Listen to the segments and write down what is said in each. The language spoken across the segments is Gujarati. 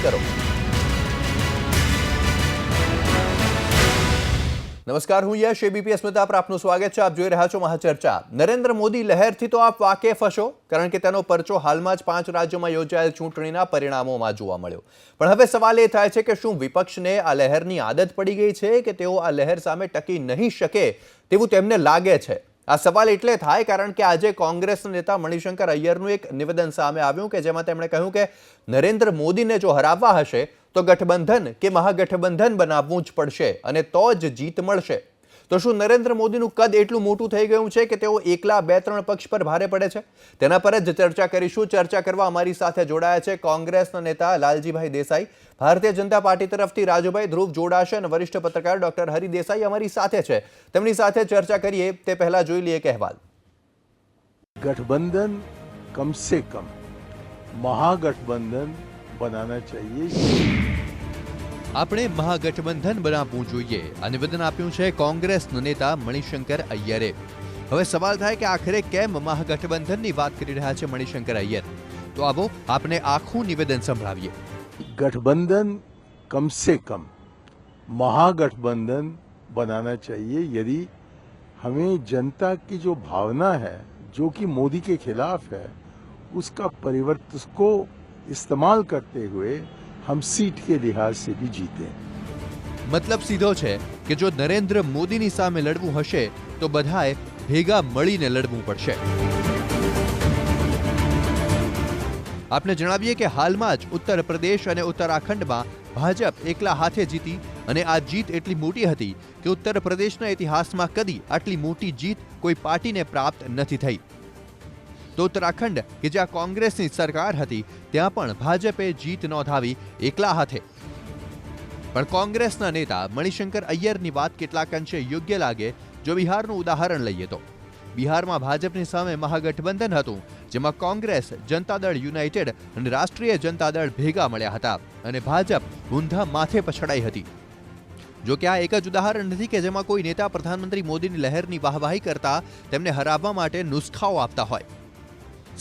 કરો। નમસ્કાર, હું યશ, એબીપી અસ્મિતા પર આપનું સ્વાગત છે। આપ જોઈ રહ્યા છો મહાચર્ચા। નરેન્દ્ર મોદી લહેરથી તો આપ વાકેફ હશો, કારણ કે તેનો પરચો હાલમાં જ 5 રાજ્યોમાં યોજાયેલ ચૂંટણીના પરિણામોમાં જોવા મળ્યો। પણ હવે સવાલ એ થાય છે કે શું વિપક્ષને આ લહેરની આદત પડી ગઈ છે કે તેઓ આ લહેર સામે ટકી નહીં શકે તેવું તેમને લાગે છે? આ સવાલ એટલે થાય કારણ કે આજે કોંગ્રેસ નેતા મણિશંકર અય્યરનું એક નિવેદન સામે આવ્યું કે જેમાં તેમણે કહ્યું કે નરેન્દ્ર મોદીને જો હરાવવા હશે તો ગઠબંધન કે મહાગઠબંધન બનાવવું જ પડશે અને તો જ જીત મળશે। તો શું નરેન્દ્ર મોદીનું કદ એટલું મોટું થઈ ગયું છે કે તેઓ એકલા 2-3 પક્ષ પર ભારે પડે છે? તેના પર જ ચર્ચા કરીશું। ચર્ચા કરવા અમારી સાથે જોડાયા છે કોંગ્રેસના નેતા લાલજીભાઈ દેસાઈ, ભારતીય જનતા પાર્ટી તરફથી રાજુભાઈ ધ્રુવ જોડાશે અને વરિષ્ઠ પત્રકાર ડોક્ટર હરિ દેસાઈ અમારી સાથે છે। તેમની સાથે ચર્ચા કરીએ તે પહેલા જોઈ લઈએ અહેવાલ। गठबंधन कम से कम महागठबंधन बनाना चाहिए। આપણે મહાગઠબંધન બનાવવું જોઈએ આ નિવેદન આપ્યું છે કોંગ્રેસના નેતા મણિશંકર અય્યરે। હવે સવાલ થાય કે આખરે કેમ મહાગઠબંધનની વાત કરી રહ્યા છે મણિશંકર અય્યર? તો આવો આપને આખું નિવેદન સંભળાવીએ। गठबंधन कम से कम महागठबंधन बनाना चाहिए यदि हमें जनता की जो भावना है जो कि मोदी के खिलाफ है उसका परिवर्तन को इस्तेमाल करते हुए हम सीट के लिहाज से भी जीते। મતલબ સીધો છે કે જો નરેન્દ્ર મોદીની સામે લડવું હશે તો બધાએ ભેગા મળીને લડવું પડશે। આપને જણાવીએ કે હાલમાં જ ઉત્તર પ્રદેશ અને ઉત્તરાખંડમાં ભાજપ એકલા હાથે જીતી અને આ જીત એટલી મોટી હતી કે ઉત્તર પ્રદેશના ઇતિહાસમાં કદી આટલી મોટી જીત કોઈ પાર્ટીને પ્રાપ્ત નથી થઈ। તો ઉત્તરાખંડ કે જ્યાં કોંગ્રેસની સરકાર હતી ત્યાં પણ ભાજપે જીત નોંધાવી એકલા હાથે। પણ કોંગ્રેસના નેતા મણિશંકર અય્યરની વાત કેટલાક અંશે યોગ્ય લાગે જો બિહારનું ઉદાહરણ લઈએ તો બિહારમાં ભાજપની સામે મહાગઠબંધન હતું જેમાં કોંગ્રેસ, જનતા દળ યુનાઇટેડ અને રાષ્ટ્રીય જનતા દળ ભેગા મળ્યા હતા અને ભાજપ ઊંધા માથે પછડાઈ હતી। જો કે આ એક જ ઉદાહરણ નથી કે જેમાં કોઈ નેતા પ્રધાનમંત્રી મોદીની લહેરની વાહવાહી કરતા તેમને હરાવવા માટે નુસ્ખાઓ આપતા હોય।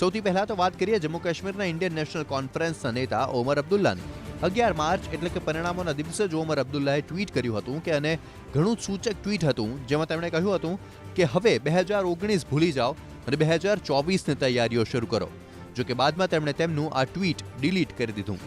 સૌથી પહેલા તો વાત કરીએ જમ્મુ કાશ્મીરના ઇન્ડિયન નેશનલ કોન્ફરન્સના નેતા ઓમર અબ્દુલ્લાની। 11 માર્ચ એટલે કે પરિણામોના દિવસે જ ઓમર અબ્દુલ્લાએ ટ્વીટ કર્યું હતું કે અને ઘણું સૂચક ટ્વીટ હતું જેમાં તેમણે કહ્યું હતું કે હવે 2019 ભૂલી જાઓ અને 2024ની તૈયારીઓ શરૂ કરો। જો કે બાદમાં તેમણે તેમનું આ ટ્વીટ ડિલીટ કરી દીધું।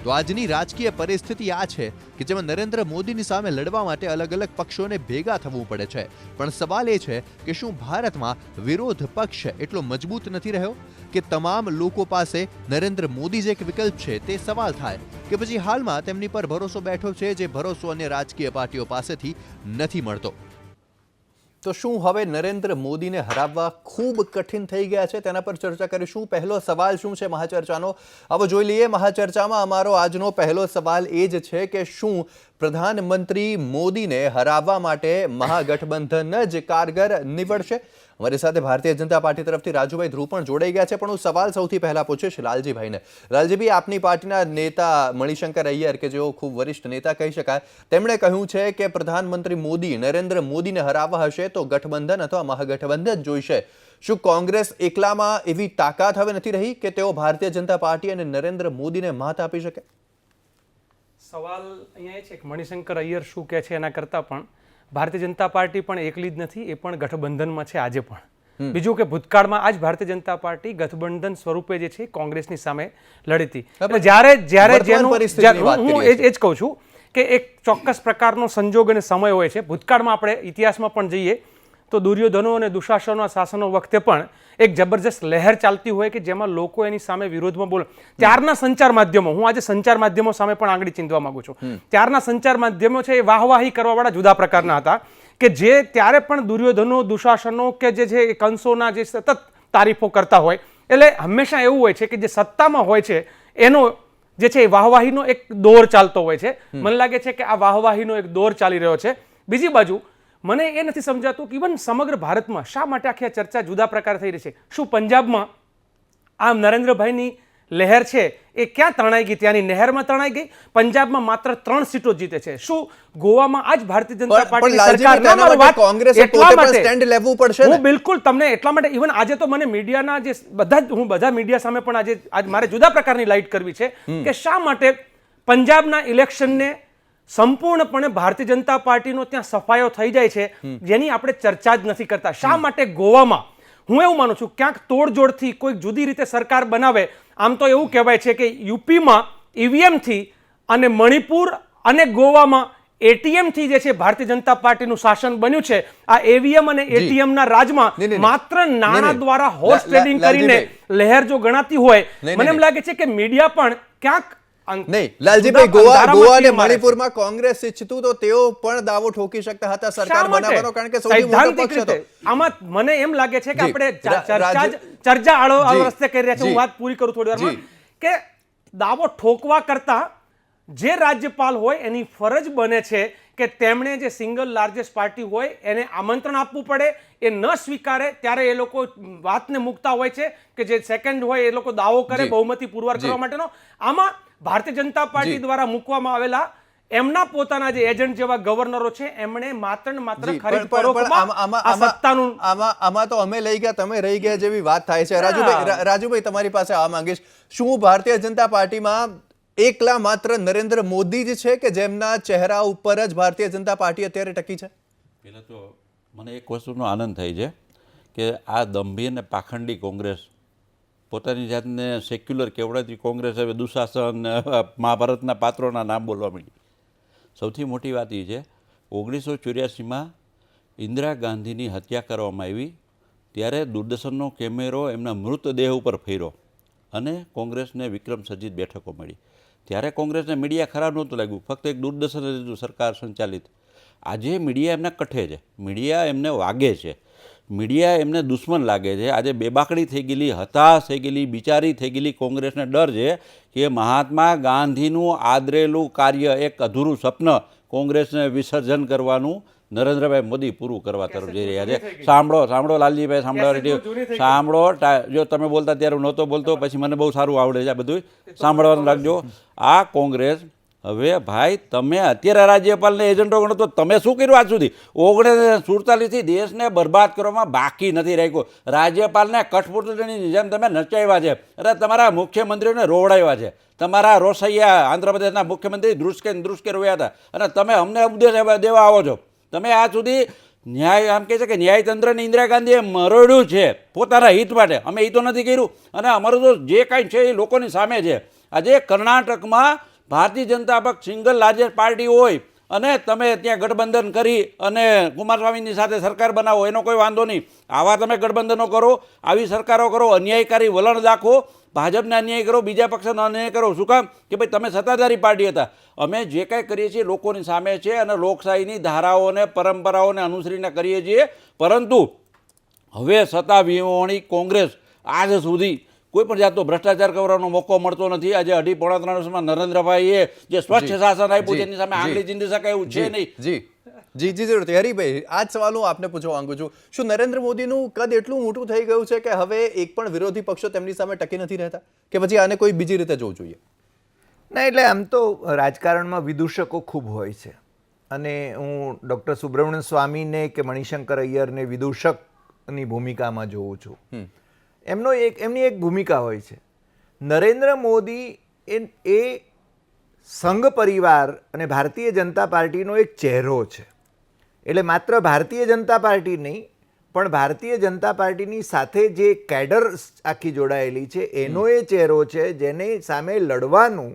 તો આજની રાજકીય પરિસ્થિતિ આ છે કે જેમાં નરેન્દ્ર મોદીની સામે લડવા માટે અલગ અલગ પક્ષોને ભેગા થવું પડે છે। પણ સવાલ એ છે કે શું ભારતમાં વિરોધ પક્ષ એટલો મજબૂત નથી રહ્યો કે તમામ લોકો પાસે નરેન્દ્ર મોદી જ એક વિકલ્પ છે? તે સવાલ થાય કે પછી હાલમાં તેમની પર ભરોસો બેઠો છે જે ભરોસો અન્ય રાજકીય પાર્ટીઓ પાસેથી નથી મળતો। તો શું હવે નરેન્દ્ર મોદીને હરાવવા ખૂબ કઠિન થઈ ગયા છે? તેના પર ચર્ચા કરીશું। પહેલો સવાલ શું છે મહાચર્ચાનો? હવે જોઈ લઈએ। મહાચર્ચામાં અમારો આજનો પહેલો સવાલ એ જ છે કે શું પ્રધાનમંત્રી મોદીને હરાવવા માટે મહાગઠબંધન જ કારગર નીવડશે? અમારી સાથે ભારતીય જનતા પાર્ટી તરફથી રાજુભાઈ ધ્રુવ પણ જોડાઈ ગયા છે। પણ હું સવાલ સૌથી પહેલા પૂછીશ લાલજીભાઈને। લાલજીભાઈ, આપની પાર્ટીના નેતા મણિશંકર અય્યર કે જેઓ ખૂબ વરિષ્ઠ નેતા કહી શકાય, તેમણે કહ્યું છે કે પ્રધાનમંત્રી મોદી નરેન્દ્ર મોદીને હરાવવા હશે તો ગઠબંધન અથવા મહાગઠબંધન જોઈશે। શું કોંગ્રેસ એકલામાં એવી તાકાત હવે નથી રહી કે તેઓ ભારતીય જનતા પાર્ટી અને નરેન્દ્ર મોદીને માત આપી શકે? સવાલ અહીંયા એ છે કે મણિશંકર અય્યર શું કહે છે એના કરતાં પણ ભારતીય જનતા પાર્ટી પણ એકલી જ નથી, એ પણ ગઠબંધનમાં છે આજે પણ। બીજું કે ભૂતકાળમાં આજ ભારતીય જનતા પાર્ટી ગઠબંધન સ્વરૂપે જે છે કોંગ્રેસની સામે લડી હતી। હું એ જ કહું છું કે એક ચોક્કસ પ્રકારનો સંજોગ અને સમય હોય છે। ભૂતકાળમાં આપણે ઇતિહાસમાં પણ જઈએ તો દુર્યોધનો અને દુશાસનના શાસનો વખતે પણ એક જબરજસ્ત લહેર ચાલતી હોય કે જેમાં લોકો એની સામે વિરોધમાં બોલે। ત્યારના સંચાર માધ્યમો, હું આજે સંચાર માધ્યમો સામે પણ આંગળી ચીંધવા માંગુ છું, ત્યારના સંચાર માધ્યમો છે એ વાહવાહી કરવાવાળા જુદા પ્રકારના હતા કે જે ત્યારે પણ દુર્યોધનો, દુશાસનો કે જે છે એ કંસોના જે સતત તારીફો કરતા હોય। એટલે હંમેશા એવું હોય છે કે જે સત્તામાં હોય છે એનો જે છે એ વાહવાહીનો એક દોર ચાલતો હોય છે। મને લાગે છે કે આ વાહવાહીનો એક દોર ચાલી રહ્યો છે। બીજી બાજુ મને એ નથી સમજાતું કે ઇવન સમગ્ર ભારતમાં શા માટે આખી આ ચર્ચા જુદા પ્રકાર થઈ રહી છે? શું પંજાબમાં આ નરેન્દ્રભાઈની લહેર છે એ ક્યાં તણાઈ ગઈ? ત્યાંની નહેરમાં તણાઈ ગઈ? પંજાબમાં માત્ર 3 સીટો જીતે છે। શું ગોવામાં આજ ભારતીય જનતા પાર્ટી સરકાર કોંગ્રેસે પોતે પણ સ્ટેન્ડ લેવું પડશે? હું બિલકુલ તમને એટલા માટે ઇવન આજે તો મને મીડિયાના જે બધા મીડિયા સામે પણ આજે મારે જુદા પ્રકારની લાઇટ કરવી છે કે શા માટે પંજાબના ઇલેક્શનને સંપૂર્ણપણે ભારતીય જનતા પાર્ટીનો ત્યાં સફાયો થઈ જાય છે, જેની આપણે ચર્ચા જ નથી કરતા. શા માટે ગોવામાં? હું એવું માનું છું ક્યાંક તોડજોડથી કોઈક જુદી રીતે સરકાર બનાવે. આમ તો એવું કહેવાય છે કે યુપીમાં ઈવીએમથી અને મણિપુર અને ગોવામાં એટીએમથી જે છે ભારતીય જનતા પાર્ટીનું શાસન બન્યું છે. આ એવીએમ અને એટીએમના રાજમાં માત્ર નાણાં દ્વારા હોર્સ ટ્રેડિંગ કરીને લહેર જો ગણાતી હોય, મને એમ લાગે છે કે મીડિયા પણ ક્યાંક નહીં લાલજીભાઈ, ગોવા અને મણિપુરમાં કોંગ્રેસ ઈચ્છતું તો તેઓ પણ દાવો ઠોકી શકતા હતા સરકાર બનાવવાનો, કારણ કે સૌથી મોટો પક્ષ હતો. આમાં મને એમ લાગે છે કે આપણે ચર્ચા આળો રસ્તે કરી રહ્યા છે. હું વાત પૂરી કરું થોડી વારમાં કે દાવો ઠોકવા કરતા જે રાજ્યપાલ હોય એની ફરજ બને છે કે તેમણે જે સિંગલ લાર્જેસ્ટ પાર્ટી હોય એને આમંત્રણ આપવું પડે. એ ન સ્વીકારે ત્યારે એ લોકો વાતને મૂકતા હોય છે કે જે સેકન્ડ હોય એ લોકો દાવો કરે બહુમતી પુરવાર કરવા માટેનો. આમાં ભારતીય જનતા પાર્ટી દ્વારા મૂકવામાં આવેલા એમના પોતાના જે એજન્ટ જેવા ગવર્નરો છે એમણે માત્ર ને માત્ર ખરીદ ફરોખમાં આ સત્તાનું આમાં તો અમે લઈ ગયા તમે રહી ગયા જેવી વાત થાય છે. રાજુભાઈ તમારી પાસે આ માંગીશ, શું ભારતીય જનતા પાર્ટીમાં એકલા માત્ર નરેન્દ્ર મોદી જ છે કે જેમના ચહેરા ઉપર જ ભારતીય જનતા પાર્ટી અત્યારે ટકી છે? પહેલાં તો મને એક વસ્તુનો આનંદ થાય છે કે આ દંભી અને પાખંડી કોંગ્રેસ પોતાની જાતને સેક્યુલર કેવડાતી કોંગ્રેસ હવે દુશાસન મહાભારતના પાત્રોના નામ બોલવા માંડી. સૌથી મોટી વાત એ છે 1984માં ઇન્દિરા ગાંધીની હત્યા કરવામાં આવી ત્યારે દૂરદર્શનનો કેમેરો એમના મૃતદેહ ઉપર ફેર્યો અને કોંગ્રેસને વિક્રમ સર્જિત બેઠકો મળી. ત્યારે કોંગ્રેસને મીડિયા ખરાબ નહોતું લાગ્યું, ફક્ત એક દૂરદર્શન જ હતું સરકાર સંચાલિત. આજે મીડિયા એમના કઠે છે, મીડિયા એમને વાગે છે, મીડિયા એમને દુશ્મન લાગે છે. આજે બેબાકડી થઈ ગયેલી, હતાશ થઈ ગયેલી, બિચારી થઈ ગયેલી કોંગ્રેસને ડર છે કે મહાત્મા ગાંધીનું આદરેલું કાર્ય, એક અધૂરું સ્વપ્ન કોંગ્રેસને વિસર્જન કરવાનું નરેન્દ્રભાઈ મોદી પૂરું કરવા તરફ જઈ રહ્યા છે. સાંભળો લાલજીભાઈ, સાંભળો. જો તમે બોલતા ત્યારે હું નહોતો બોલતો, પછી મને બહુ સારું આવડે છે આ બધું સાંભળવાનું રાખજો. આ કોંગ્રેસ હવે ભાઈ તમે અત્યારે રાજ્યપાલને એજન્ટો ગણો તો તમે શું કર્યું આજ સુધી? 1947થી દેશને બરબાદ કરવામાં બાકી નથી રાખ્યો. રાજ્યપાલને કઠપૂતળીની જેમ તમે નચાવ્યા છે. અરે તમારા મુખ્યમંત્રીઓને રોવડાવ્યા છે. તમારા રોસૈયા આંધ્રપ્રદેશના મુખ્યમંત્રી દૃષ્કે રોયા હતા અને તમે અમને ઉપદેશ દેવા આવો છો. તમે આજ સુધી ન્યાય આમ કહે છે કે ન્યાયતંત્રને ઇન્દિરા ગાંધીએ મરોડ્યું છે પોતાના હિત માટે. અમે એ તો નથી કર્યું અને અમારું તો જે કાંઈ છે એ લોકોની સામે છે. આજે કર્ણાટકમાં ભારતીય જનતા પક્ષ સિંગલ લાર્જેસ્ટ પાર્ટી હોય અને તમે ત્યાં ગઠબંધન કરી અને કુમારસ્વામીની સાથે સરકાર બનાવો એનો કોઈ વાંધો નહીં. આવા તમે ગઠબંધનો કરો, આવી સરકારો કરો, અન્યાયકારી વલણ દાખવો, ભાજપને અન્યાય કરો, બીજા પક્ષને અન્યાય કરો. શું કામ? કે ભાઈ તમે સત્તાધારી પાર્ટી હતા. અમે જે કાંઈ કરીએ છીએ લોકોની સામે છે અને લોકશાહીની ધારાઓને પરંપરાઓને અનુસરીને કરીએ છીએ. પરંતુ હવે સત્તા વિહોણી કોંગ્રેસ આજ સુધી કોઈ પણ જાતનો ભ્રષ્ટાચાર કરવાનો મોકો મળતો નથી. આજે 2.5-3 વર્ષમાં નરેન્દ્રભાઈએ જે સ્વચ્છ શાસન આપ્યું છે એની સામે આંગળી ચીંધી શકાય એવું છે નહીં. જી જરૂર. હરીભાઈ, આ જ સવાલ હું આપને પૂછવા માંગુ છું. શું નરેન્દ્ર મોદીનું કદ એટલું મોટું થઈ ગયું છે કે હવે એક પણ વિરોધી પક્ષો તેમની સામે ટકી નથી રહેતા, કે પછી આને કોઈ બીજી રીતે જોવું જોઈએ? ના, એટલે આમ તો રાજકારણમાં વિદૂષકો ખૂબ હોય છે અને હું ડૉક્ટર સુબ્રમણ્યમ સ્વામીને કે મણિશંકર અય્યરને વિદૂષકની ભૂમિકામાં જોઉં છું. એમની એક ભૂમિકા હોય છે. નરેન્દ્ર મોદી એ સંઘ પરિવાર અને ભારતીય જનતા પાર્ટીનો એક ચહેરો છે. એટલે માત્ર ભારતીય જનતા પાર્ટી નહીં પણ ભારતીય જનતા પાર્ટીની સાથે જે કેડર આખી જોડાયેલી છે એનો એ ચહેરો છે, જેને સામે લડવાનું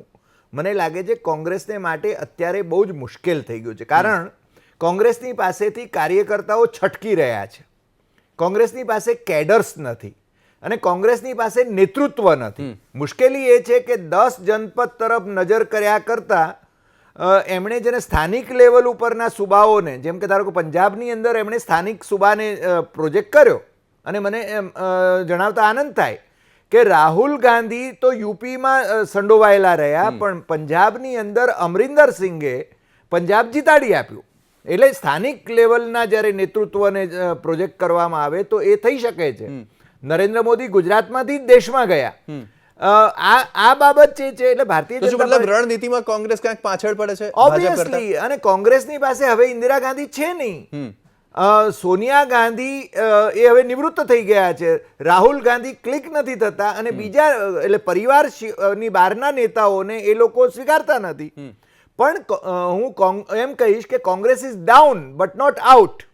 મને લાગે છે કોંગ્રેસને માટે અત્યારે બહુ જ મુશ્કેલ થઈ ગયું છે. કારણ કોંગ્રેસની પાસેથી કાર્યકર્તાઓ છટકી રહ્યા છે, કોંગ્રેસની પાસે કેડર્સ નથી અને કોંગ્રેસની પાસે નેતૃત્વ નથી. મુશ્કેલી એ છે કે 10 જનપદ તરફ નજર કર્યા કરતાં એમણે જેને સ્થાનિક લેવલ ઉપરના સુબાઓને, જેમ કે ધારો કે પંજાબની અંદર એમણે સ્થાનિક સુબાને પ્રોજેક્ટ કર્યો અને મને જણાવતા આનંદ થાય કે રાહુલ ગાંધી તો યુપીમાં સંડોવાયેલા રહ્યા પણ પંજાબની અંદર અમરિંદર સિંઘે પંજાબ જીતાડી આપ્યું. એટલે સ્થાનિક લેવલના જ્યારે નેતૃત્વને પ્રોજેક્ટ કરવામાં આવે તો એ થઈ શકે છે. નરેન્દ્ર મોદી ગુજરાતમાંથી જ દેશમાં ગયા. આ બાબત છે એટલે ભારતીય જનતા પાર્ટી રણનીતિમાં કોંગ્રેસ ક્યાંક પાછળ પડે છે ઓબ્વિયસલી. અને કોંગ્રેસની પાસે હવે ઇન્દિરા ગાંધી છે નહીં. સોનિયા ગાંધી એ હવે નિવૃત્ત થઈ ગયા છે, રાહુલ ગાંધી ક્લિક નથી થતા, અને બીજા એટલે પરિવારની બહારના નેતાઓને એ લોકો સ્વીકારતા નથી. પણ હું એમ કહીશ કે Congress is down but not out.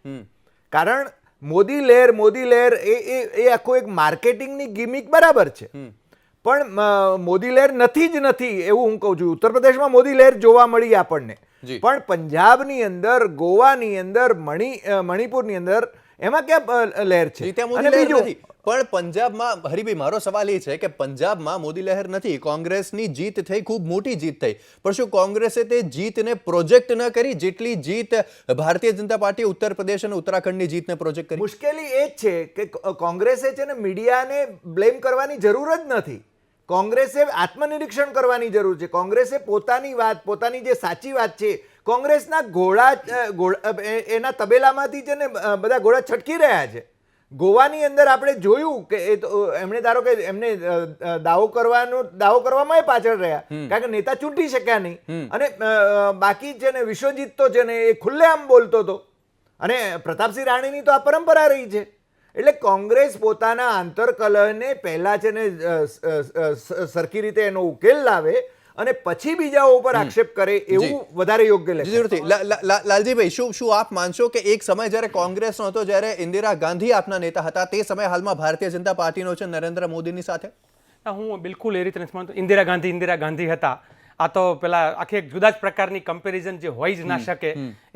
કારણ મોદી લહેર એ આખું એક માર્કેટિંગની ગિમિક બરાબર છે, પણ મોદી લહેર નથી જ નથી એવું હું કહું છું. ઉત્તર પ્રદેશમાં મોદી લહેર જોવા મળી આપણને, પણ પંજાબની અંદર, ગોવાની અંદર, મણિપુરની અંદર એમાં ક્યાં લહેર છે? અને બીજું પણ પંજાબમાં હરિભાઈ મારો સવાલ એ છે કે પંજાબમાં મોદી લહેર નથી, કોંગ્રેસની જીત થઈ, ખૂબ મોટી જીત થઈ, પણ શું કોંગ્રેસે તે જીતને પ્રોજેક્ટ ન કરી જેટલી જીત ભારતીય જનતા પાર્ટી ઉત્તર પ્રદેશ અને ઉત્તરાખંડની જીતને પ્રોજેક્ટ કરી? મુશ્કેલી એ જ છે કે કોંગ્રેસે છે ને મીડિયાને બ્લેમ કરવાની જરૂર જ નથી. કોંગ્રેસે આત્મનિરીક્ષણ કરવાની જરૂર છે. કોંગ્રેસે પોતાની વાત, પોતાની જે સાચી વાત છે, કોંગ્રેસના ઘોડા એના તબેલામાંથી છે ને બધા ઘોડા છટકી રહ્યા છે. ગોવાની અંદર આપણે જોયું કે એમણે ધારો કે એમને દાવો કરવામાં એ પાછળ રહ્યા, કારણ કે નેતા ચૂંટી શક્યા નહીં. અને બાકી છે ને વિશ્વજીત તો છે ને એ ખુલ્લેઆમ બોલતો હતો, અને પ્રતાપસિંહ રાણીની તો આ પરંપરા રહી છે. એટલે કોંગ્રેસ પોતાના આંતરકલહને પહેલા છે ને સરખી રીતે એનો ઉકેલ લાવે અને પછી બીજાઓ ઉપર આક્ષેપ કરે એવું વધારે યોગ્ય લાગે. જરૂરથી લાલજીભાઈ, શું આપ માનશો કે એક સમય જ્યારે કોંગ્રેસ હતો, જ્યારે ઇન્દિરા ગાંધી આપના નેતા હતા, તે સમય હાલમાં ભારતીય જનતા પાર્ટીનો છે નરેન્દ્ર મોદીની સાથે? હું બિલકુલ એ રીતે નથી માનતો. ઇન્દિરા ગાંધી હતા. આ તો પેલા આખી એક જુદા જ પ્રકારની કમ્પેરિઝન જે હોય જ ના શકે.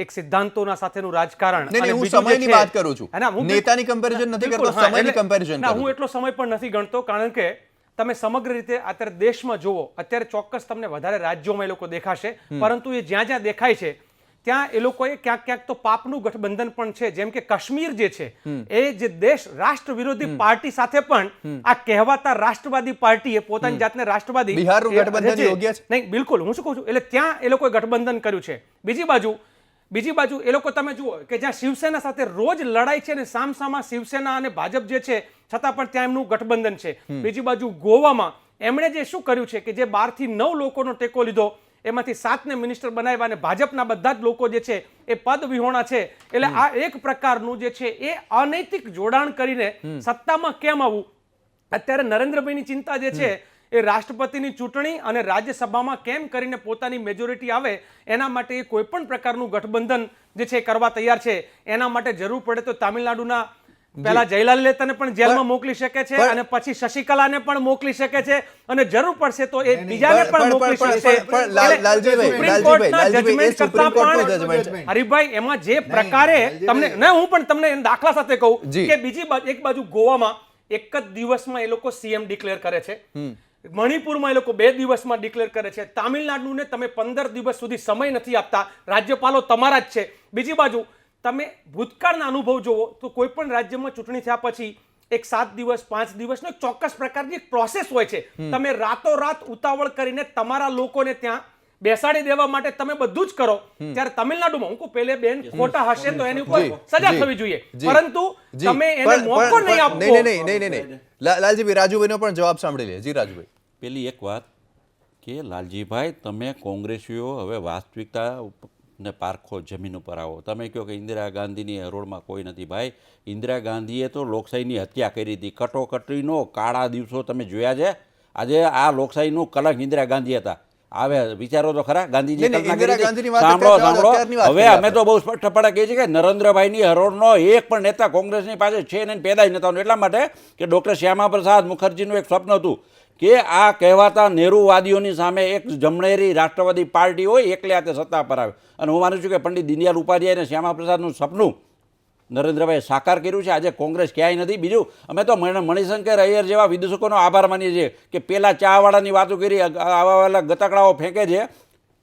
એક સિદ્ધાંતોના સાથેનું રાજકારણ. હું સમયની વાત કરું છું, નેતાની કમ્પેરિઝન નથી કરતો, સમયની કમ્પેરિઝન. હું એટલો સમય પણ નથી ગણતો, કારણ કે તમે સમગ્ર રીતે અત્યારે દેશમાં જુઓ, અત્યારે ચોક્કસ તમને વધારે રાજ્યોમાં એ લોકો દેખાશે, પરંતુ એ જ્યાં જ્યાં દેખાય છે ત્યાં એ લોકોએ ક્યાંક ક્યાંક તો પાપનું ગઠબંધન પણ છે. જેમ કે કાશ્મીર જે છે, એ જે દેશ રાષ્ટ્ર વિરોધી પાર્ટી સાથે પણ આ કહેવાતા રાષ્ટ્રવાદી પાર્ટીએ પોતાની જાતને રાષ્ટ્રવાદી, બિહારનું ગઠબંધન યોગ્ય છે નહીં? બિલકુલ, હું શું કહું છું, એટલે ત્યાં એ લોકોએ ગઠબંધન કર્યું છે. બીજી બાજુ એ લોકો તમે જુઓ કે જ્યાં શિવસેના સાથે રોજ લડાઈ છે ને સામસામા શિવસેના અને ભાજપ જે છે, છતાં પણ ત્યાં એમનું ગઠબંધન છે. બીજી બાજુ ગોવામાં એમણે જે શું કર્યું છે કે જે 12 થી 9 લોકોનો ટેકો લીધો, એમાંથી 7ને મિનિસ્ટર બનાવ્યા, અને ભાજપના બધા જ લોકો જે છે એ પદ વિહોણા છે. એટલે આ એક પ્રકારનું જે છે એ અનૈતિક જોડાણ કરીને સત્તામાં કેમ આવવું, અત્યારે નરેન્દ્રભાઈની ચિંતા જે છે એ રાષ્ટ્રપતિની ચૂંટણી અને રાજ્યસભામાં કેમ કરીને પોતાની મેજોરિટી આવે, એના માટે એ કોઈ પણ પ્રકારનું ગઠબંધન જે છે કરવા તૈયાર છે. એના માટે જરૂર પડે તો તામિલનાડુના પહેલા જયલલિતાને પણ જેલમાં મોકલી શકે છે, અને પછી શશિકલાને પણ મોકલી શકે છે, અને જરૂર પડશે તો એ બીજાને પણ મોકલી શકે છે. હરિભાઈ, એમાં જે પ્રકારે તમને હું પણ તમને દાખલા સાથે કહું કે બીજી એક બાજુ ગોવામાં એક જ દિવસમાં એ લોકો સીએમ ડિક્લેર કરે છે, મણિપુરમાં એ લોકો 2 દિવસમાં ડિક્લેર કરે છે, તામિલનાડુને તમે 15 દિવસ સુધી સમય નથી આપતા, રાજ્યપાલો તમારા જ છે. બીજી બાજુ તમે ભૂતકાળના અનુભવ જોવો તો કોઈ પણ રાજ્યમાં ચૂંટણી થયા પછી એક 7 દિવસ 5 દિવસનો એક ચોક્કસ પ્રકારની એક પ્રોસેસ હોય છે. તમે રાતોરાત ઉતાવળ કરીને તમારા લોકોને ત્યાં બેસાડી દેવા માટે તમે બધું જ કરો. ત્યારે તમિલનાડુમાં હું કહું પહેલે બેન ખોટા હશે તો એની ઉપર સજા થવી જોઈએ, પરંતુ તમે એને મોકો નહીં આપો. નહીં. લાલજીભાઈ, રાજુભાઈનો પણ જવાબ સાંભળી લે. જી રાજુભાઈ. પેલી એક વાત કે લાલજીભાઈ, તમે કોંગ્રેસીઓ હવે વાસ્તવિકતા ને પારખો, જમીન ઉપર આવો. તમે કહો કે ઇન્દિરા ગાંધીની હરોળમાં કોઈ નથી. ભાઈ, ઇન્દિરા ગાંધીએ તો લોકશાહીની હત્યા કરી હતી. કટોકટીનો કાળા દિવસો તમે જોયા છે. આજે આ લોકશાહીનું કલંક ઇન્દિરા ગાંધી હતા. આવે વિચારો તો ખરા, ગાંધીજી સાંભળો. હવે અમે તો બહુ સ્પષ્ટપણે કહીએ છીએ કે નરેન્દ્રભાઈની હરોળનો એક પણ નેતા કોંગ્રેસની પાસે છે ને પેદા નતા. એટલા માટે કે ડૉક્ટર શ્યામા પ્રસાદ મુખર્જીનું એક સ્વપ્ન હતું કે આ કહેવાતા નેહરુવાદીઓની સામે એક જમણેરી રાષ્ટ્રવાદી પાર્ટી હોય, એકલે હાથે સત્તા પર આવે. અને હું માનું છું કે પંડિત દીનદયાળ ઉપાધ્યાય અને શ્યામા પ્રસાદનું સપનું નરેન્દ્રભાઈએ સાકાર કર્યું છે. આજે કોંગ્રેસ ક્યાંય નથી. બીજું, અમે તો મણિશંકર અય્યર જેવા વિદૂષકોનો આભાર માનીએ છીએ કે પેલા ચાવાળાની વાતો કરી, આવા ગતકડાઓ ફેંકે છે.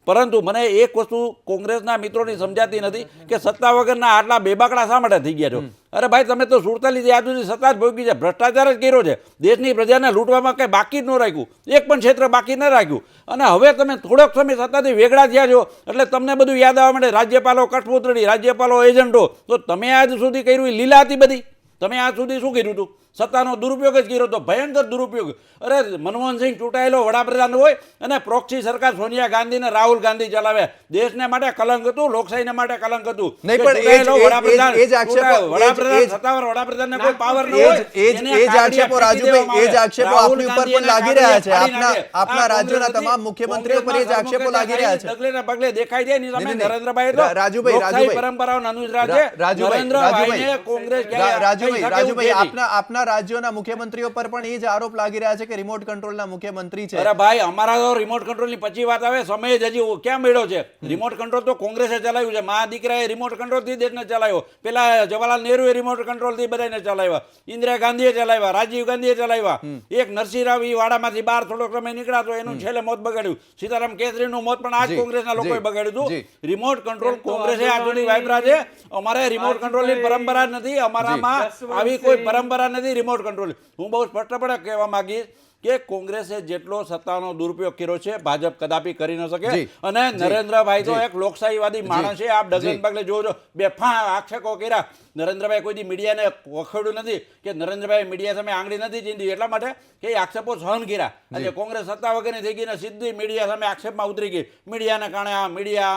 પરંતુ મને એક વસ્તુ કોંગ્રેસના મિત્રોની સમજાતી નથી કે સત્તા વગરના આટલા બેબાકડા શા માટે થઈ ગયા છો? અરે ભાઈ, તમે તો 47 આજ સુધી સત્તા જ ભોગવી છે, ભ્રષ્ટાચાર જ કર્યો છે, દેશની પ્રજાને લૂંટવામાં કંઈ બાકી જ ન રાખ્યું, એક પણ ક્ષેત્ર બાકી ન રાખ્યું. અને હવે તમે થોડોક સમય સત્તાથી વેગળા થયા છો એટલે તમને બધું યાદ આવવા માંડે. રાજ્યપાલો કઠપૂતળી, રાજ્યપાલો એજન્ટો. તો તમે આજ સુધી કર્યું એ લીલા હતી બધી. તમે આજ સુધી શું કર્યું હતું? સત્તાનો દુરુપયોગ જ કર્યો હતો, ભયંકર દુરુપયોગ. અરે મનમોહનસિંહ ચૂંટાયેલો વડાપ્રધાન હોય અને પ્રોક્સી સરકાર સોનિયા ગાંધી ને રાહુલ ગાંધી ચલાવે. દેશને માટે કલંક હતું, લોકશાહીને માટે કલંક હતું. નહીં, કે પણ ચૂંટાયેલો વડાપ્રધાન- એ જ આક્ષેપો- વડાપ્રધાન સત્તાવાર વડાપ્રધાનને કોઈ પાવર ન એ હોય. જ- એ જ- એને એ જ કાઢી આક્ષેપો ફેંકી રાજુભાઈ, એ જ દેવામાં આક્ષેપો આવે. આપની ઉપર રાહુલ પણ લાગી ગાંધી રહ્યા છે. એને કાઢી નાખે. આપના આ રાજ્યોના કોંગ્રેસ તમામ હતી. મુખ્યમંત્રીઓ પર એ જ આક્ષેપો લાગી રહ્યા છે. ડગલે ને પગલે દેખાઈ જાય. એની સામે નહીં, નહીં. નરેન્દ્રભાઈ તો રાજુભાઈ, લોકશાહી રાજુભાઈ. પરંપરાઓના અનુસરા છે. રાજુભાઈ, નરેન્દ્રભાઈને કોંગ્રેસ ક્યારેય રાજુભાઈ, કહી શકે રાજુભાઈ, એવું નથી. આપના રાજ્યોના મુખ્યમંત્રીઓ પર પણ એ જ આરોપ લાગી રહ્યા છે કે રિમોટ કંટ્રોલના મુખ્યમંત્રી છે. અરે ભાઈ, અમારા તો રિમોટ કંટ્રોલ ની પછી વાત આવે, સમય જ હજી ક્યાં મળ્યો છે? રિમોટ કંટ્રોલ તો કોંગ્રેસે ચલાવ્યું છે. મા દીકરાએ રિમોટ કંટ્રોલ થી દેશને ચલાવ્યો. પેલા જવાહરલાલ નહેરુએ રિમોટ કંટ્રોલ થી બધાને ચલાવ્યા, ઇન્દિરા ગાંધીએ ચલાવ્યા, રાજીવ ગાંધીએ ચલાવ્યા. એક નરસિંહ રાવ ઈ વાડામાંથી બહાર થોડોક સમય નીકળ્યા તો એનું છેલ્લે મોત બગાડ્યું. સીતારામ કેસરીનું મોત પણ આ જ જી, કોંગ્રેસના લોકોએ જી, બગાડ્યું જી. હતું. રિમોટ કંટ્રોલ કોંગ્રેસે આજ સુધી વાપર્યા છે. અમારે રિમોટ કંટ્રોલ ની પરંપરા નથી. અમારામાં આવી કોઈ પરંપરા નથી રિમોટ કંટ્રોલ. હું બહુ સ્પષ્ટપણે કહેવા માંગીશ કે કોંગ્રેસે જેટલો સત્તાનો દુરુપયોગ કર્યો છે, ભાજપ કદાપી કરી ન શકે. જી, અને નરેન્દ્રભાઈ તો જી. એક લોકશાહીવાદી માણસ છે. આપ ડગલે જી. પગલે જોવો છો, બેફામ આક્ષેપો કર્યા. નરેન્દ્રભાઈ કોઈ દી મીડિયાને વખોડ્યું નથી કે નરેન્દ્રભાઈ મીડિયા સામે આંગળી નથી ચીંધી, એટલા માટે કે એ આક્ષેપો સહન કર્યા. આજે કોંગ્રેસ સત્તા વગરની થઈ ગઈ ને સીધી મીડિયા સામે આક્ષેપમાં ઉતરી ગઈ. મીડિયાને કારણે આ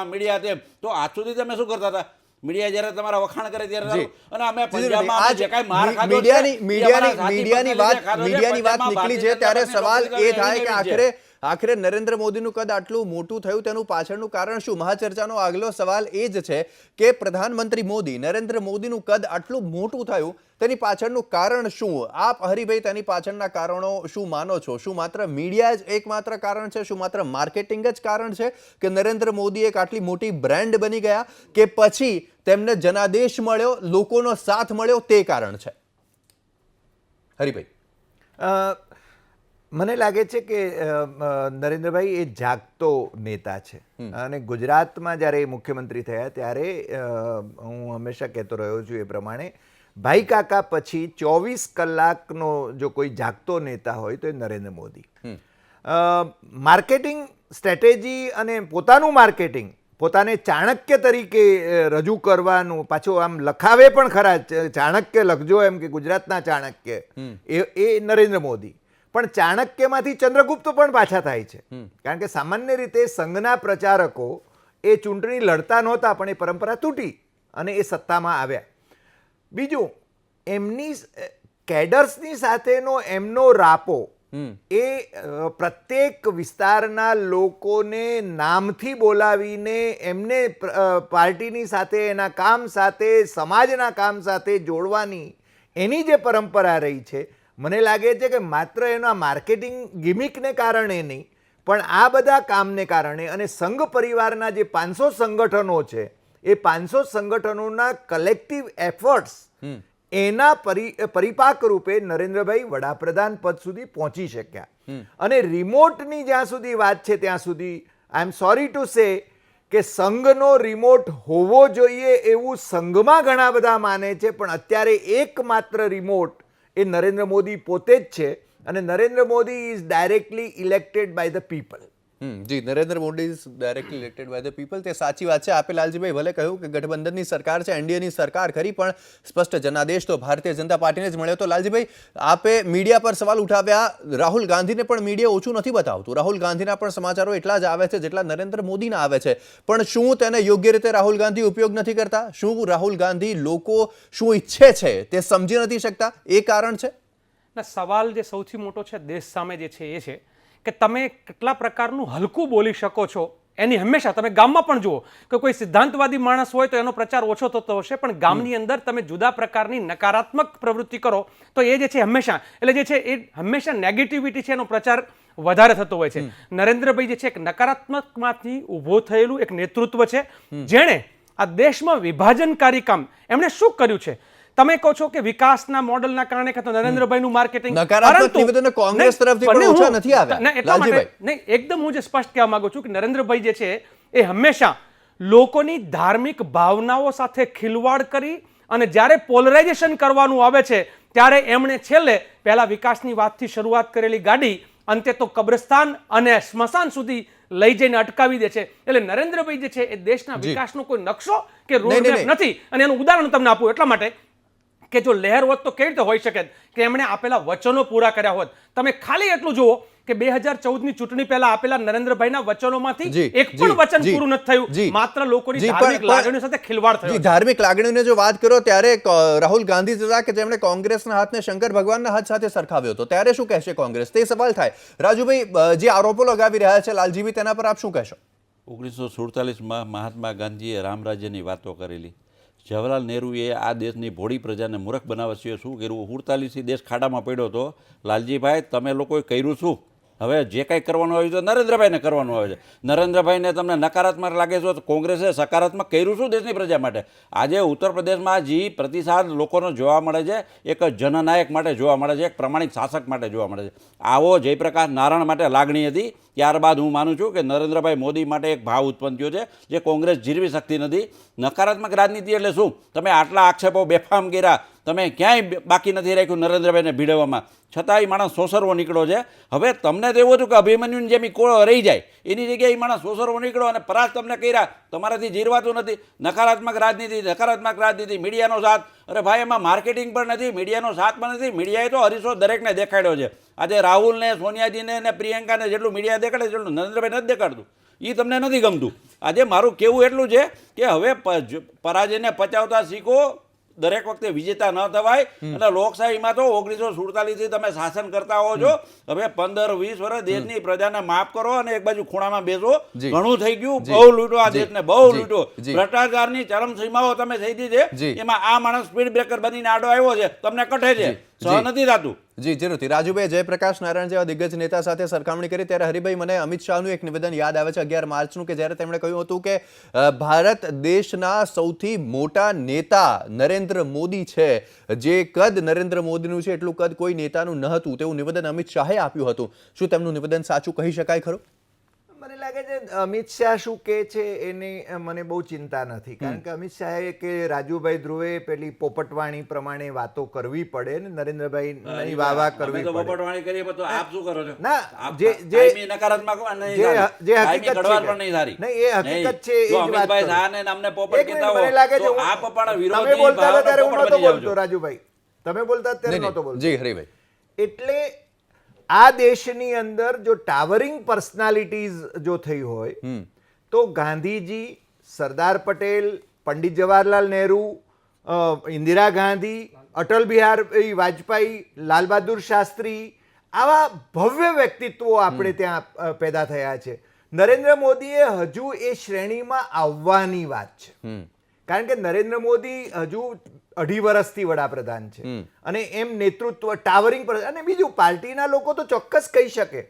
મીડિયા તેમ. તો આજ સુધી તમે શું કરતા હતા? મીડિયા જ્યારે તમારા વખાણ કરે ત્યારે જી. અને અમે જી, પંજાબમાં આજ અમે જે કાંઈ માર ખાધો છે, મીડિયાની એ અમારા સાથી વાત પક્ષના લીધે ખાધો છે. નીકળી છે પંજાબમાં ત્યારે ભારતીય સવાલ જનતા એ પાર્ટીને થાય કે લોકશાહી એવી છે. આખરે નરેન્દ્ર મોદીનું કદ આટલું મોટું થયું તેનું પાછળનું કારણ શું? મહાચર્ચાનો આગલો સવાલ એ જ છે કે પ્રધાનમંત્રી મોદી, નરેન્દ્ર મોદીનું કદ આટલું મોટું થયું તેની પાછળનું કારણ શું? આપ હરિભાઈ તેની પાછળના કારણો શું માનો છો? શું માત્ર મીડિયા જ એકમાત્ર કારણ છે? શું માત્ર માર્કેટિંગ જ કારણ છે કે નરેન્દ્ર મોદી એક આટલી મોટી બ્રાન્ડ બની ગયા, કે પછી તેમને જનાદેશ મળ્યો, લોકોનો સાથ મળ્યો, તે કારણ છે? હરિભાઈ, મને લાગે છે કે નરેન્દ્રભાઈ એ જાગતો નેતા છે અને ગુજરાતમાં જ્યારે એ મુખ્યમંત્રી થયા ત્યારે હું હંમેશા કહેતો રહ્યો છું એ પ્રમાણે ભાઈ કાકા પછી 24 કલાકનો જો કોઈ જાગતો નેતા હોય તો એ નરેન્દ્ર મોદી. માર્કેટિંગ સ્ટ્રેટેજી અને પોતાનું માર્કેટિંગ, પોતાને ચાણક્ય તરીકે રજૂ કરવાનું, પાછું આમ લખાવે પણ ખરા, ચાણક્ય લખજો એમ કે ગુજરાતના ચાણક્ય, એ નરેન્દ્ર મોદી. પણ ચાણક્યમાંથી ચંદ્રગુપ્ત પણ પાછા થાય છે. કારણ કે સામાન્ય રીતે સંઘના પ્રચારકો એ ચૂંટણી લડતા નહોતા, પણ એ પરંપરા તૂટી અને એ સત્તામાં આવ્યા. બીજું, એમની કેડર્સની સાથેનો એમનો રાપો એ પ્રત્યેક વિસ્તારના લોકોને નામથી બોલાવીને એમને પાર્ટીની સાથે, એના કામ સાથે, સમાજના કામ સાથે જોડવાની એની જે પરંપરા રહી છે, મને લાગે છે કે માત્ર એના માર્કેટિંગ ગિમિકને કારણે નહીં, પણ આ બધા કામને કારણે અને સંઘ પરિવારના જે 500 સંગઠનો છે, એ 500 સંગઠનોના કલેક્ટિવ એફર્ટ્સ, એના પરિપાક રૂપે નરેન્દ્રભાઈ વડાપ્રધાન પદ સુધી પહોંચી શક્યા. અને રિમોટની જ્યાં સુધી વાત છે ત્યાં સુધી આઈ એમ સોરી ટુ સે કે સંઘનો રિમોટ હોવો જોઈએ એવું સંઘમાં ઘણા બધા માને છે, પણ અત્યારે એકમાત્ર રિમોટ એ નરેન્દ્ર મોદી પોતે જ છે. અને Narendra Modi is directly elected by the people. જી, Narendra Modi is directly elected by the people. તે સાચી વાત છે. આપે લાલજીભાઈ ભલે કહ્યું કે ગઠબંધનની સરકાર છે, એનડીએની સરકાર ખરી, પણ સ્પષ્ટ જનાદેશ તો ભારતીય જનતા પાર્ટીને જ મળ્યો. તો લાલજીભાઈ, આપે મીડિયા પર સવાલ ઉઠાવ્યા. રાહુલ ગાંધીને પણ મીડિયા ઓછું નથી બતાવતું. રાહુલ ગાંધીના પણ સમાચારો એટલા જ આવે છે જેટલા નરેન્દ્ર મોદીના આવે છે. પણ શું તેને યોગ્ય રીતે રાહુલ ગાંધી ઉપયોગ નથી કરતા? શું રાહુલ ગાંધી લોકો શું ઈચ્છે છે તે સમજી નથી શકતા? એ કારણ છે? સવાલ જે સૌથી મોટો છે દેશ સામે જે છે એ છે કે તમે કેટલા પ્રકારનું હલકું બોલી શકો છો. એની હંમેશા તમે ગામમાં પણ જુઓ કે કોઈ સિદ્ધાંતવાદી માણસ હોય તો એનો પ્રચાર ઓછો થતો હશે, પણ ગામની અંદર તમે જુદા પ્રકારની નકારાત્મક પ્રવૃત્તિ કરો તો એ જે છે હંમેશા, એટલે જે છે એ હંમેશા નેગેટિવિટી છે એનો પ્રચાર વધારે થતો હોય છે. નરેન્દ્રભાઈ જે છે એક નકારાત્મકમાંથી ઊભો થયેલું એક નેતૃત્વ છે, જેણે આ દેશમાં વિભાજનકારી કામ એમણે શું કર્યું છે. તમે કહો છો કે વિકાસના મોડલના કારણે કે નરેન્દ્રભાઈનું માર્કેટિંગ, નકારાત્મક નિવેદનો કોંગ્રેસ તરફથી પણ ઓછા નથી આવ્યા. એટલા માટે નહીં, એકદમ હું જે સ્પષ્ટ કહેવા માંગુ છું કે નરેન્દ્રભાઈ જે છે એ હંમેશા લોકોની ધાર્મિક ભાવનાઓ સાથે ખિલવાડ કરી અને જ્યારે પોલરાઇઝેશન કરવાનું આવે છે ત્યારે એમણે છેલ્લે પહેલા વિકાસની વાતથી શરૂઆત કરેલી ગાડી અંતે તો કબ્રસ્તાન અને સ્મશાન સુધી લઈ જઈને અટકાવી દે છે. એટલે નરેન્દ્રભાઈ જે છે એ દેશના વિકાસનો કોઈ નકશો કે રોડમેપ નથી. અને એનું ઉદાહરણ તમને આપું એટલા માટે કે જો લહેર હોત તો કેવી રીતે હોઈ શકે કે એમણે આપેલા વચનો પૂરા કર્યા હોત. તમે ખાલી એટલું જુઓ કે 2014ની ચૂંટણી પહેલા આપેલા નરેન્દ્રભાઈના વચનોમાંથી જી, એક પણ જી, વચન જી, પૂરું નથી થયું. જી. માત્ર લોકોની જી, ધાર્મિક પણ- લાગણીઓ સાથે ખિલવાડ થયો જી, છે. ધાર્મિક લાગણીઓની જો વાત કરો ત્યારે રાહુલ ગાંધી હતા કે જેમણે કોંગ્રેસના હાથને શંકર ભગવાનના હાથ સાથે સરખાવ્યો હતો, ત્યારે શું કહેશે કોંગ્રેસ? તે સવાલ થાય. રાજુભાઈ, જે આરોપો લગાવી રહ્યા છે લાલજીભાઈ, તેના પર આપ શું કહેશો? 1947માં મહાત્મા ગાંધીએ રામરાજ્યની વાતો કરેલી. જવાહરલાલ નહેરુએ આ દેશની ભોળી પ્રજાને મૂર્ખ બનાવવા સિવાય શું કર્યું? 48થી દેશ ખાડામાં પડ્યો હતો. લાલજીભાઈ, તમે લોકોએ કર્યું શું? હવે જે કંઈ કરવાનું આવ્યું છે નરેન્દ્રભાઈને કરવાનું આવે છે. નરેન્દ્રભાઈને તમને નકારાત્મક લાગે છે તો કોંગ્રેસે સકારાત્મક કર્યું શું દેશની પ્રજા માટે? આજે ઉત્તર પ્રદેશમાં જે પ્રતિસાદ લોકોનો જોવા મળે છે, એક જનનાયક માટે જોવા મળે છે, એક પ્રમાણિક શાસક માટે જોવા મળે છે. આવો જયપ્રકાશ નારાયણ માટે લાગણી હતી. ત્યારબાદ હું માનું છું કે નરેન્દ્રભાઈ મોદી માટે એક ભાવ ઉત્પન્ન થયો છે જે કોંગ્રેસ જીરવી શકતી નથી. નકારાત્મક રાજનીતિ એટલે શું? તમે આટલા આક્ષેપો બેફામ કર્યા, તમે ક્યાંય બાકી નથી રાખ્યું નરેન્દ્રભાઈને ભીડવવામાં, છતાં એ માણસ સોસરવો નીકળ્યો છે. હવે તમને તો એવું હતું કે અભિમન્યુની જેમ કોળો રહી જાય, એની જગ્યાએ એ માણસ સોસરવો નીકળ્યો અને પરાજ તમને કર્યા. તમારાથી જીરવાતું નથી. નકારાત્મક રાજનીતિ, મીડિયાનો સાથ. અરે ભાઈ, એમાં માર્કેટિંગ પણ નથી, મીડિયાનો સાથ પણ નથી. મીડિયાએ તો હરીશો દરેકને દેખાડ્યો છે. આજે રાહુલને, સોનિયાજીને ને પ્રિયંકાને જેટલું મીડિયા દેખાડે એટલું નરેન્દ્રભાઈ નથી દેખાડતું. એ તમને નથી ગમતું. આજે મારું કહેવું એટલું છે કે હવે પરાજયને પચાવતા શીખો. દરેક વખતે વિજેતા ન થવાય. અને લોકશાહીમાં તો 1947થી તમે શાસન કરતા હો છો. હવે 15-20 વર્ષ દેશની પ્રજાને માફ કરો અને એક બાજુ ખૂણામાં બેસો. ઘણું થઈ ગયું, બહુ લૂંટો આ દેશને, બહુ લૂંટો. ભ્રષ્ટાચારની ચરમસીમાઓ તમે થઈ દીધી છે. એમાં આ માણસ સ્પીડ બ્રેકર બનીને આડો આવ્યો છે, તમને કઠે છે, સહન નથી થતું. જી, જરૂરથી. રાજુભાઈ, જયપ્રકાશ નારાયણ જેવા દિગ્ગજ નેતા સાથે સરખામણી કરી ત્યારે હરિભાઈ, મને અમિત શાહનું એક નિવેદન યાદ આવે છે 11 માર્ચનું, કે જ્યારે તેમણે કહ્યું હતું કે ભારત દેશના સૌથી મોટા નેતા નરેન્દ્ર મોદી છે. જે કદ નરેન્દ્ર મોદીનું છે એટલું કદ કોઈ નેતાનું ન હતું, તેવું નિવેદન અમિત શાહે આપ્યું હતું. શું તેમનું નિવેદન સાચું કહી શકાય ખરું? મને લાગે છે અમિત શાહ શું કહે છે એની મને બહુ ચિંતા નથી, કારણ કે અમિત શાહે કે રાજુભાઈ ધ્રુવે પેલી પોપટવાણી પ્રમાણે વાતો કરવી પડે ને નરેન્દ્રભાઈ વાવા કરવી પડે. પોપટવાણી કરીએ તો આપ શું કરો છો? ના, જે નકારાત્મક જે હકીકત છે નહીં, એ હકીકત છે એ જ વાત અમિતભાઈ કરું. શાહને અમને પોપટ એક મિનિટ, કહેતા મને લાગે છે હો તો આપ પણ તમે વિરોધી બોલતા હતા ત્યારે હું ભાવના નહોતો પોપટ બની બોલતો જાઓ છો. રાજુભાઈ, તમે બોલતા હતા ત્યારે નહોતો બોલતો. જી હરિભાઈ, એટલે આ દેશની અંદર જો ટાવરિંગ પર્સનાલિટીઝ જો થઈ હોય તો ગાંધીજી, સરદાર પટેલ, પંડિત જવાહરલાલ નહેરુ, ઇન્દિરા ગાંધી, અટલ બિહારી વાજપેયી, લાલ બહાદુર શાસ્ત્રી, આવા ભવ્ય વ્યક્તિત્વો આપણે ત્યાં પેદા થયા છે. નરેન્દ્ર મોદીએ હજુ એ શ્રેણીમાં આવવાની વાત છે, કારણ કે નરેન્દ્ર મોદી હજુ 2.5 વર્ષથી વડાપ્રધાન છે અને એમ નેતૃત્વ ટાવરિંગ પર. અને બીજું, પાર્ટીના લોકો તો ચોક્કસ કહી શકે.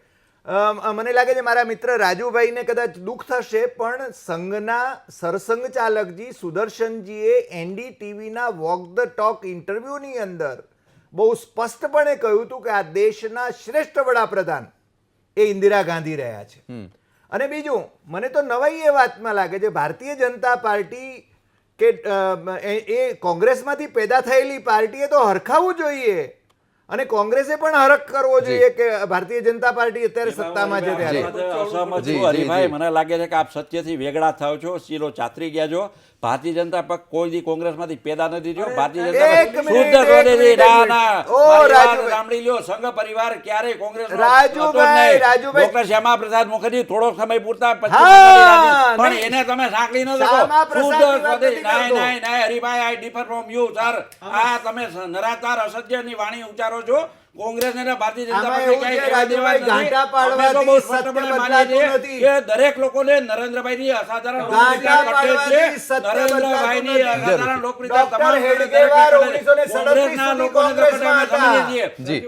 મને લાગે છે મારા મિત્ર રાજુભાઈને કદાચ દુઃખ થશે, પણ સંઘના સરસંઘ ચાલકજી સુદર્શનજીએ NDTVના વોક ધ ટોક ઇન્ટરવ્યુની અંદર બહુ સ્પષ્ટપણે કહ્યું હતું કે આ દેશના શ્રેષ્ઠ વડાપ્રધાન એ ઇન્દિરા ગાંધી રહ્યા છે. અને બીજું, મને તો નવાઈ એ વાતમાં લાગે છે ભારતીય જનતા પાર્ટી કે એ કોંગ્રેસમાંથી પેદા થયેલી પાર્ટીએ તો હરખાવવું જોઈએ અને કોંગ્રેસે પણ હરખ કરવો જોઈએ કે ભારતીય જનતા પાર્ટી અત્યારે સત્તામાં છે ત્યારે. અસહમત છું હરિભાઈ. મને લાગે છે કે આપ સત્યથી વેગળા થાવ છો, શીલો ચાતરી ગયા છો. ભારતીય જનતા પક્ષ કોઈ દી કોંગ્રેસમાંથી પેદા નથી થયો. ભારતીય જનતા એક પક્ષ મિનિટ, શુદ્ધ એક સ્વદેશી. મિનિટ, ના, એક ના, મિનિટ. ઓ, મારી વાત રાજુભાઈ. સાંભળી લ્યો. સંઘ પરિવાર ક્યારેય કોંગ્રેસ રાજુભાઈ, રાજુભાઈ. ડોક્ટર શ્યામા પ્રસાદ મુખર્જી થોડો સમય પૂરતા પછી હા, પણ નહીં. એને તમે સાંકળી ન શકો. શ્યામા પ્રસાદની શુદ્ધ વાત સ્વદેશી. નથી કરતો. નહીં, હરિભાઈ, આઈ ડિફર ફ્રોમ યુ સર. આ તમે નરાધાર અસત્યની વાણી ઉચ્ચારો છો. કોંગ્રેસ ને ભારતીય જનતા આમાં પાર્ટી એવું છે, ક્યાંય કહેવા દેવા રાજુભાઈ, નથી. ગાંઠા પાડવાથી અમે તો બહુ સત્ય સ્પષ્ટપણે માનીએ બદલાતું છીએ નથી. કે દરેક લોકોને નરેન્દ્રભાઈની અસાધારણ ગાંઠા લોકપ્રિયતા કટે છે. પાડવાથી સત્ય નરેન્દ્રભાઈની બદલાતું નથી. અસાધારણ લોકપ્રિયતા ડોક્ટર તમામ હેડગેવાર દરેકને કટે છે. 1937 કોંગ્રેસના સુધી લોકોને તો કટે અમે કોંગ્રેસમાં સમજીએ છીએ. જી.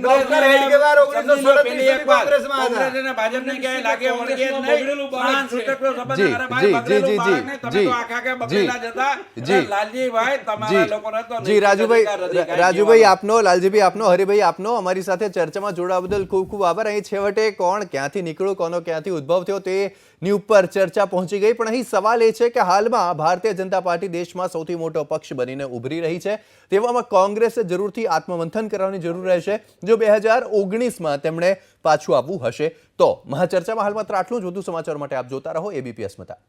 ડોક્ટર હેડગેવાર 1937 પેલી એક વાત, કોંગ્રેસમાં હતા. કોંગ્રેસ અને ભાજપને ક્યાંય લાગે વળગે જ નહીં. મહાન સૂચકનો સંબંધ. જી, અરે ભાઈ, જી, બગડેલું જી, જી, બાળકને તમે જી, તો આખા જી, બગડેલા જ હતા. જી. લાલજીભાઈ, તમારા લોકોને તો જી, નૈતિક અધિકાર નથી કાંઈ રાજુભાઈ કહેવાનો. આપનો, લાલજીભાઈ આપનો, હરિભાઈ આપનો અમારી સાથે ચર્ચામાં જોડાવા બદલ ખૂબ ખૂબ આભાર. અહીં છેવટે કોણ ક્યાંથી નીકળ્યું, કોનો ક્યાંથી ઉદ્ભવ થયો તેની ઉપર ચર્ચા પહોંચી ગઈ, પણ અહીં સવાલ એ છે કે હાલમાં ભારતીય જનતા પાર્ટી દેશમાં સૌથી મોટો પક્ષ બનીને ઉભરી રહી છે. તેવામાં કોંગ્રેસે જરૂરથી આત્મમંથન કરવાની જરૂર રહેશે જો 2019માં તેમણે પાછું આવવું હશે તો. મહાચર્ચામાં હાલ માત્ર આટલું જ. વધુ સમાચારો માટે આપ જોતા રહો ABP અસ્મિતા.